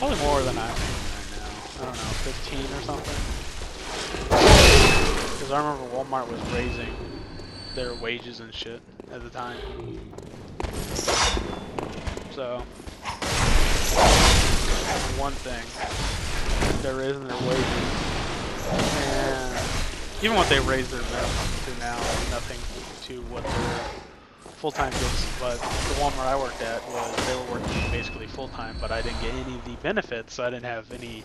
Probably more than I'm making right now. I don't know, 15 or something. Because I remember Walmart was raising their wages and shit at the time. So, one thing, they're raising their wages, and even what they raised their minimum to now is nothing to what their full-time gets. But the Walmart I worked at they were working basically full-time, but I didn't get any of the benefits, so I didn't have any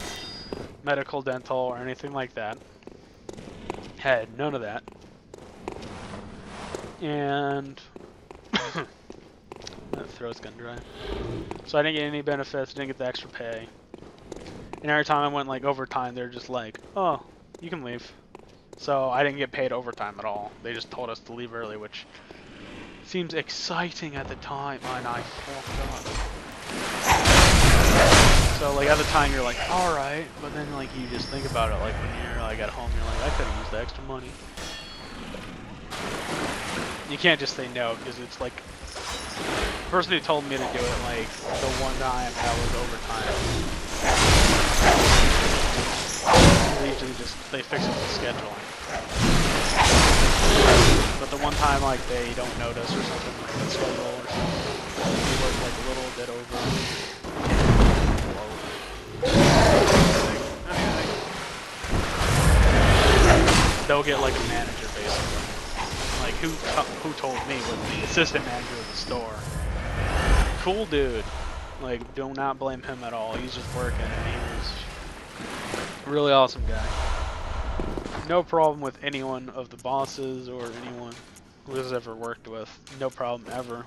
medical, dental, or anything like that. Had none of that. And my throat's gonna dry. So I didn't get any benefits, didn't get the extra pay. And every time I went like overtime, they're just like, "Oh, you can leave." So I didn't get paid overtime at all. They just told us to leave early, which seems exciting at the time, and I fucked up. So like at the time you're like, all right, but then like you just think about it, like when you're like at home, you're like, I could have used the extra money. You can't just say no, because it's like the person who told me to do it, like the one time that was overtime. They usually they fix it with scheduling. But the one time like they don't notice or something, like the schedule or something, you work like a little bit over. They'll get like a manager basically. Like who told me was the assistant manager of the store. Cool dude. Like do not blame him at all. He's just working and he was a really awesome guy. No problem with anyone of the bosses or anyone who has ever worked with. No problem ever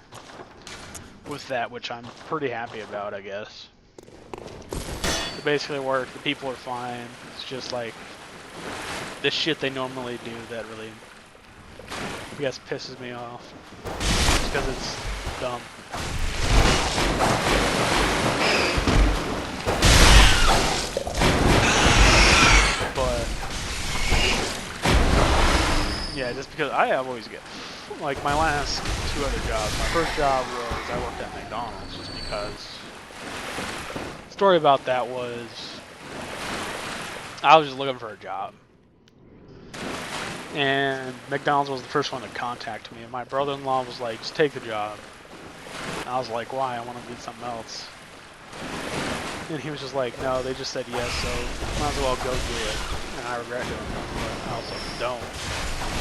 with that, which I'm pretty happy about, I guess. It basically worked. The people are fine. It's just like the shit they normally do that really, I guess, pisses me off. Just because it's dumb. But yeah, just because I always get, like my last 2 other jobs. My first job was I worked at McDonald's, just because. The story about that was I was just looking for a job. And McDonald's was the first one to contact me. And my brother-in-law was like, just take the job. And I was like, why? I want to do something else. And he was just like, no, they just said yes, so might as well go do it. And I regret doing it, but I also don't.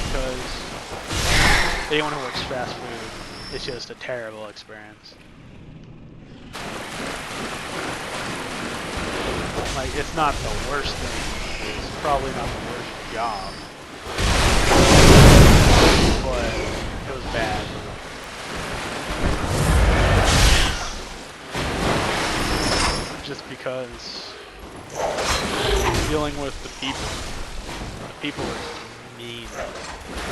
Because anyone who works fast food, it's just a terrible experience. Like, it's not the worst thing. It's probably not the worst job. But it was bad. Just because dealing with the people are mean.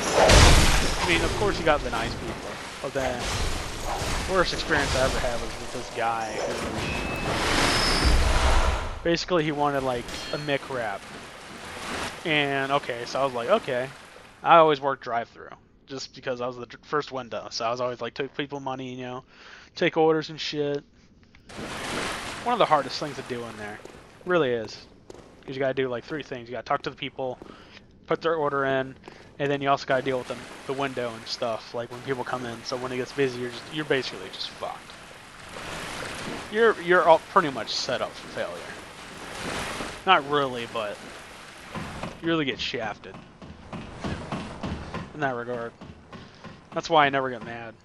I mean, of course you got the nice people, but then the worst experience I ever had was with this guy who basically he wanted like a Mick wrap. And okay, so I was like, okay. I always worked drive-through just because I was the first window, so I was always like took people money, you know, take orders and shit. One of the hardest things to do in there, really is, because you gotta do like 3 things. You gotta talk to the people, put their order in, and then you also gotta deal with the window and stuff, like when people come in. So when it gets busy, you're basically just fucked. You're all pretty much set up for failure. Not really, but you really get shafted in that regard. That's why I never get mad.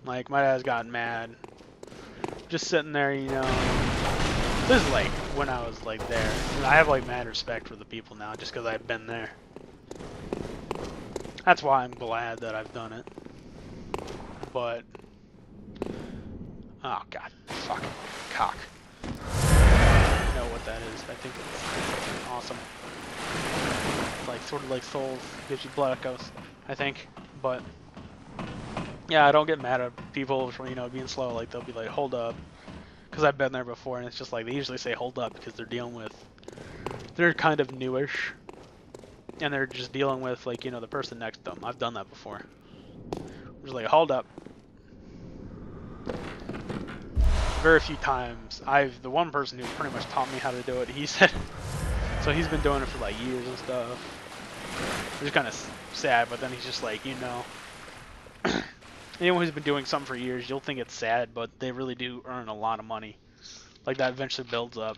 Like my dad's gotten mad. Just sitting there, you know. This is like when I was like there. And I have like mad respect for the people now just because I've been there. That's why I'm glad that I've done it. But oh god, fucking cock. I know what that is. I think it's awesome. It's like sort of like Souls, gives you blood echoes, I think. But yeah, I don't get mad at people for, you know, being slow. Like they'll be like, hold up. Because I've been there before, and it's just like they usually say hold up because they're dealing with, they're kind of newish, and they're just dealing with like, you know, the person next to them. I've done that before. I'm just like, hold up. very few times. The one person who pretty much taught me how to do it, he said, so he's been doing it for like years and stuff. Which is kind of sad, but then he's just like, you know, anyone who's been doing something for years, you'll think it's sad, but they really do earn a lot of money. Like that eventually builds up.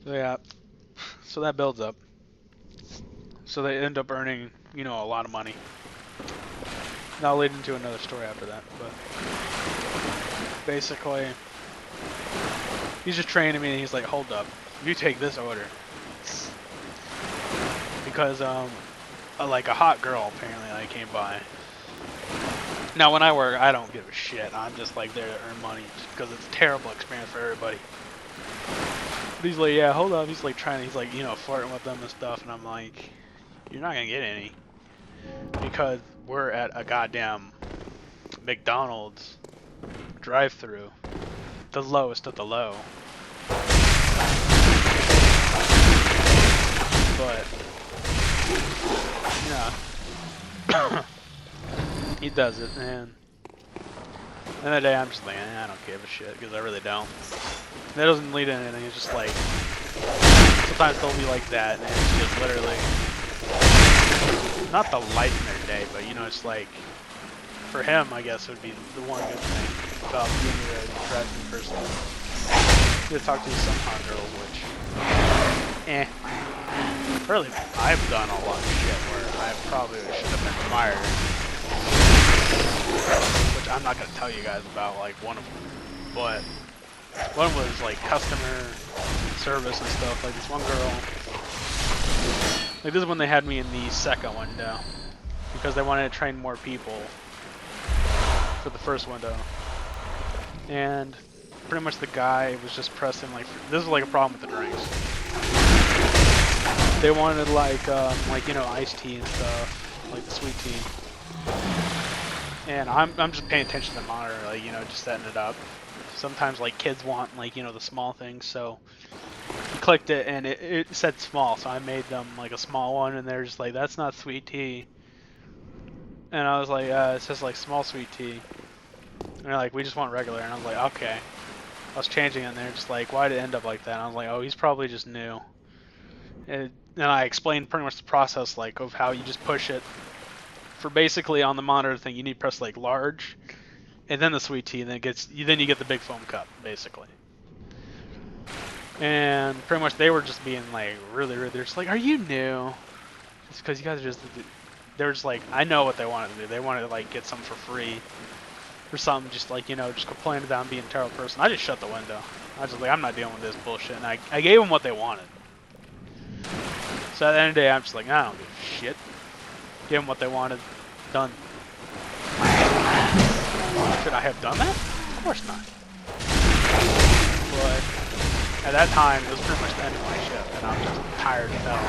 So yeah, so that builds up. So they end up earning, you know, a lot of money. That'll lead into another story after that, but basically, he's just training me, and he's like, "Hold up, you take this order," because like a hot girl apparently like came by. Now when I work, I don't give a shit. I'm just like there to earn money because it's a terrible experience for everybody. But he's like, "Yeah, hold up," he's like trying, he's like, you know, flirting with them and stuff, and I'm like, "You're not gonna get any." Because we're at a goddamn McDonald's drive-through, the lowest of the low. But yeah, he does it, and the other day I'm just like, I don't give a shit because I really don't. That doesn't lead to anything. It's just like sometimes they'll be like that, and it's just literally. Not the light in their day, but you know, it's like, for him, I guess, it would be the one good thing about being a driving person. You get to talk to some hot girls, which, really, I've done a lot of shit where I probably should have been fired. Which I'm not going to tell you guys about, like, one of them. But one was, like, customer service and stuff. Like, this one girl. Like, this is when they had me in the second window, because they wanted to train more people for the first window. And pretty much the guy was just pressing, like, this is like a problem with the drinks. They wanted like you know, iced tea and stuff, like the sweet tea. And I'm just paying attention to the monitor, like, you know, just setting it up. Sometimes like kids want, like, you know, the small things, so he clicked it and it said small, so I made them like a small one, and they're just like, that's not sweet tea. And I was like, it says like small sweet tea. And they're like, we just want regular. And I was like, okay. I was changing it, and they're just like, why did it end up like that? And I was like, oh, he's probably just new. And I explained pretty much the process, like, of how you just push it. For basically on the monitor thing, you need to press like large, and then the sweet tea, and then then you get the big foam cup, basically. And pretty much they were just being like really, they're just like, are you new? Just because you guys are just, they're just like, I know what they wanted to do. They wanted to like get something for free or something, just like, you know, just complaining about being a terrible person. I just shut the window. I was just like, I'm not dealing with this bullshit. And I gave them what they wanted. So at the end of the day, I'm just like, I don't give a shit. Give them what they wanted. Done. Should I have done that? Of course not. But at that time, it was pretty much the end of my shift, and I'm just tired as hell.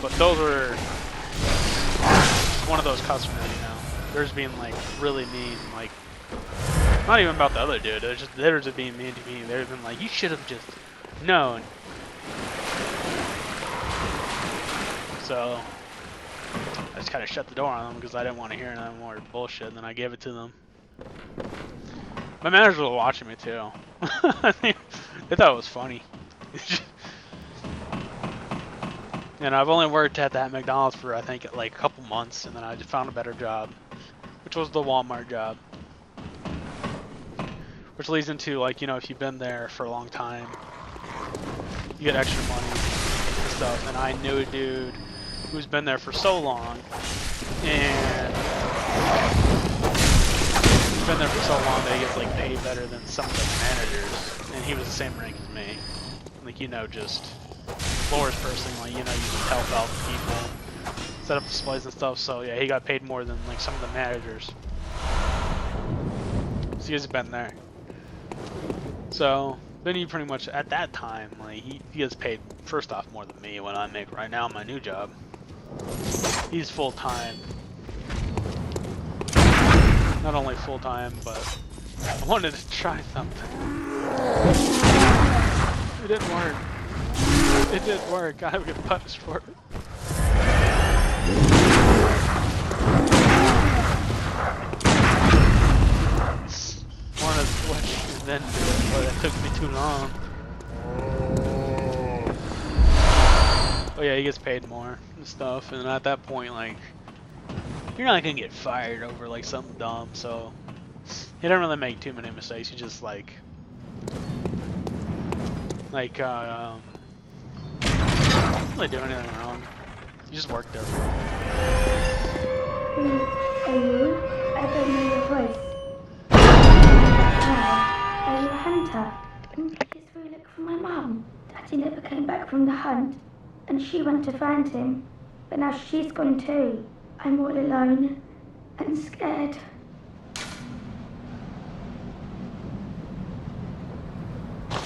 But those were one of those customers, you know. They're just being like really mean, like, not even about the other dude. They're just being mean to me. They've been like, you should have just known. So I just kind of shut the door on them because I didn't want to hear any more bullshit, and then I gave it to them. My manager was watching me too. They thought it was funny. And I've only worked at that McDonald's for, I think, like a couple months, and then I just found a better job, which was the Walmart job. Which leads into, like, you know, if you've been there for a long time, you get extra money and stuff. And I knew a dude who's been there for so long, and he's been there for so long that he gets like paid better than some of the managers, and he was the same rank as me. Like, you know, just floors person, like, you know, you just help out people, set up displays and stuff. So yeah, he got paid more than like some of the managers. So he's been there. So then he pretty much, at that time, like, he gets paid first off more than me what I make right now in my new job. He's full time. Not only full time, but I wanted to try something. It didn't work. It didn't work. I would get punished for it. Wanted to switch and then do it, but it took me too long. Oh yeah, he gets paid more and stuff, and at that point, like, you're not gonna get fired over like something dumb, so he didn't really make too many mistakes. He just like didn't really do anything wrong. He just worked there. Who are you? I don't know your voice. Are you a hunter? Please will you look for my mum? Daddy never came back from the hunt, and she went to find him, but now she's gone too. I'm all alone and scared.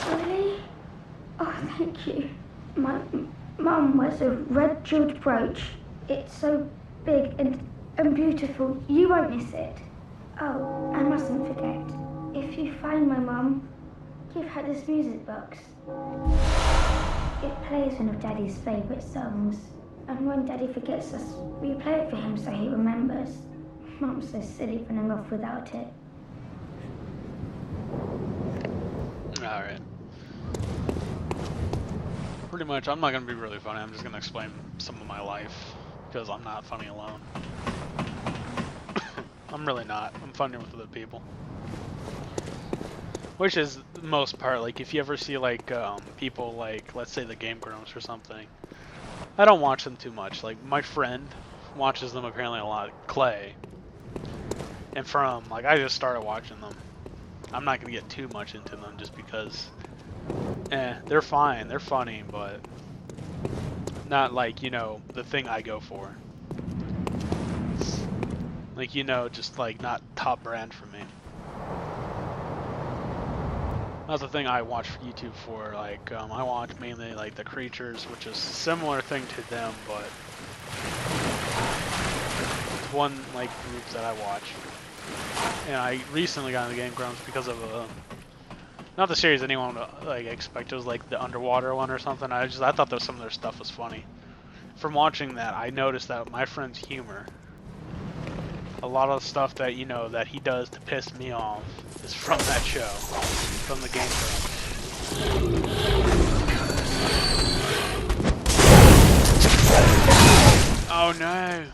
Really? Oh, thank you. My mum wears a red jeweled brooch. It's so big and beautiful. You won't miss it. Oh, I mustn't forget. If you find my mum, give her this music box. It plays one of Daddy's favourite songs. And when Daddy forgets us, we play it for him so he remembers. Mum's so silly running off without it. Alright. Pretty much, I'm not gonna be really funny. I'm just gonna explain some of my life, because I'm not funny alone. I'm really not. I'm funny with other people. Which is the most part, like, if you ever see, like, people, like, let's say the Game Grumps or something, I don't watch them too much. Like, my friend watches them apparently a lot, Clay. And from, like, I just started watching them. I'm not gonna get too much into them just because, they're fine, they're funny, but not like, you know, the thing I go for. Like, you know, just like not top brand for me. That's the thing I watch YouTube for. Like, I watch mainly like the creatures, which is a similar thing to them, but it's one like group that I watch. And I recently got into Game Grumps because of not the series anyone would like expect. It was like the underwater one or something. I thought that some of their stuff was funny. From watching that, I noticed that my friend's humor, a lot of stuff that, you know, that he does to piss me off is from that show, from the Game Grumps. Oh no!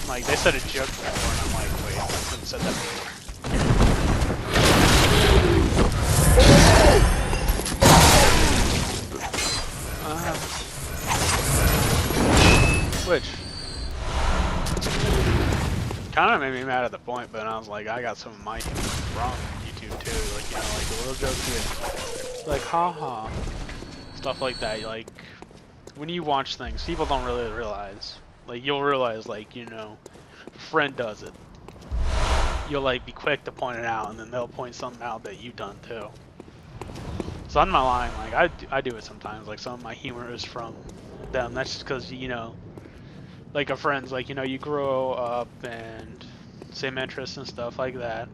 Like, they said a joke before, and I'm like, wait, I haven't said that before. Which kind of made me mad at the point, but I was like, I got some of my humor from YouTube too, like, you know, like the little jokes here, like, haha, stuff like that. Like, when you watch things, people don't really realize. Like, you'll realize, like, you know, a friend does it. You'll, like, be quick to point it out, and then they'll point something out that you've done, too. So I'm not lying, like, I do it sometimes. Like, some of my humor is from them. That's just because, you know, like, a friend's, like, you know, you grow up and same interests and stuff like that.